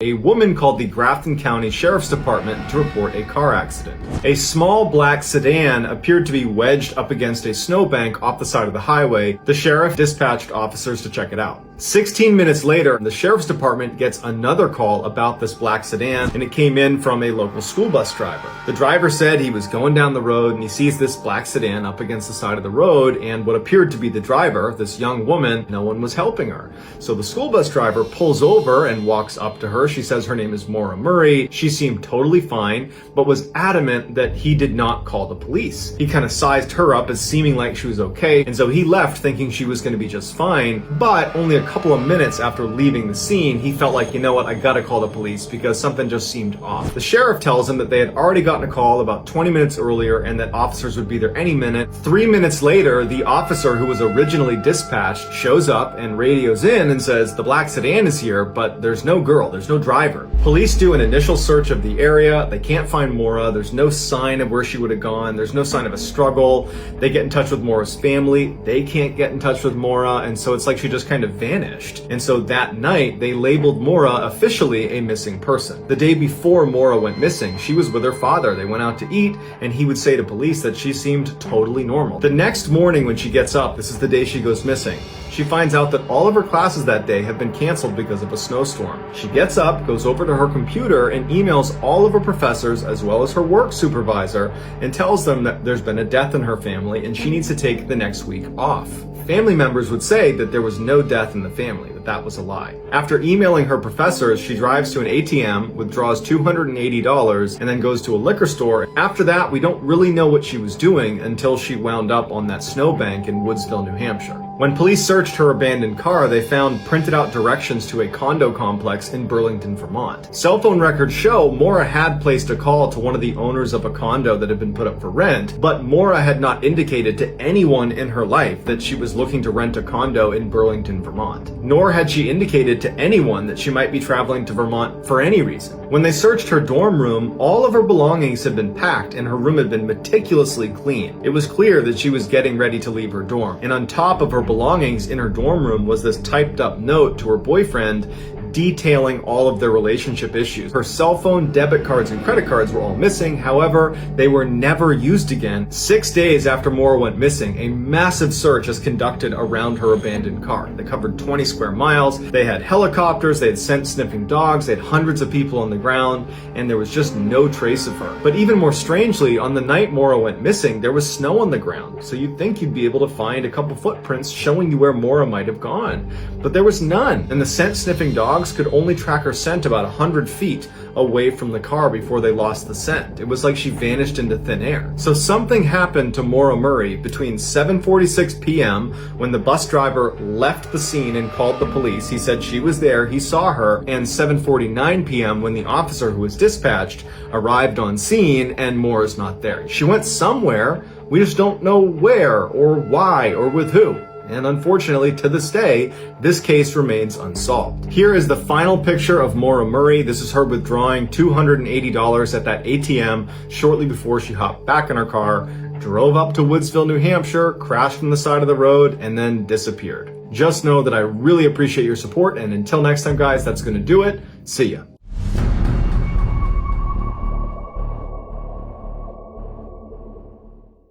A woman called the Grafton County Sheriff's Department to report a car accident. A small black sedan appeared to be wedged up against a snowbank off the side of the highway. The sheriff dispatched officers to check it out. 16 minutes later, the sheriff's department gets another call about this black sedan, and it came in from a local school bus driver. The driver said he was going down the road and he sees this black sedan up against the side of the road, and what appeared to be the driver, this young woman, no one was helping her. So the school bus driver pulls over and walks up to her. She says her name is Maura Murray. She seemed totally fine, but was adamant that he did not call the police. He kind of sized her up as seeming like she was okay, and so he left thinking she was going to be just fine, but only a couple of minutes after leaving the scene, he felt like, you know what, I gotta call the police because something just seemed off. The sheriff tells him that they had already gotten a call about 20 minutes earlier and that officers would be there any minute. 3 minutes later, the officer who was originally dispatched shows up and radios in and says, the black sedan is here, but there's no girl, there's no driver. Police do an initial search of the area. They can't find Maura. There's no sign of where she would have gone. There's no sign of a struggle. They get in touch with Maura's family. They can't get in touch with Maura, and so it's like she just kind of vanished. And so that night, they labeled Maura officially a missing person. The day before Maura went missing, she was with her father. They went out to eat, and he would say to police that she seemed totally normal. The next morning when she gets up, this is the day she goes missing, she finds out that all of her classes that day have been canceled because of a snowstorm. She gets up, goes over to her computer, and emails all of her professors as well as her work supervisor and tells them that there's been a death in her family and she needs to take the next week off. Family members would say that there was no death in the family, but that was a lie. After emailing her professors, she drives to an ATM, withdraws $280, and then goes to a liquor store. After that, we don't really know what she was doing until she wound up on that snowbank in Woodsville, New Hampshire. When police searched her abandoned car, they found printed out directions to a condo complex in Burlington, Vermont. Cell phone records show Maura had placed a call to one of the owners of a condo that had been put up for rent, but Maura had not indicated to anyone in her life that she was looking to rent a condo in Burlington, Vermont. Nor had she indicated to anyone that she might be traveling to Vermont for any reason. When they searched her dorm room, all of her belongings had been packed and her room had been meticulously clean. It was clear that she was getting ready to leave her dorm. And on top of her belongings in her dorm room was this typed up note to her boyfriend detailing all of their relationship issues. Her cell phone, debit cards, and credit cards were all missing. However, they were never used again. 6 days after Maura went missing, a massive search is conducted around her abandoned car. They covered 20 square miles. They had helicopters, they had sent sniffing dogs, they had hundreds of people on the ground, and there was just no trace of her. But even more strangely, on the night Maura went missing, there was snow on the ground. So you'd think you'd be able to find a couple footprints showing you where Maura might have gone. But there was none. And the scent sniffing dogs could only track her scent about 100 feet away from the car before they lost the scent. It was like she vanished into thin air. So something happened to Maura Murray between 7:46 p.m. when the bus driver left the scene and called the police. He said she was there, he saw her, and 7:49 p.m. when the officer who was dispatched arrived on scene and Maura's not there. She went somewhere, we just don't know where or why or with who. And unfortunately, to this day, this case remains unsolved. Here is the final picture of Maura Murray. This is her withdrawing $280 at that ATM shortly before she hopped back in her car, drove up to Woodsville, New Hampshire, crashed on the side of the road, and then disappeared. Just know that I really appreciate your support, and until next time, guys, that's gonna do it. See ya.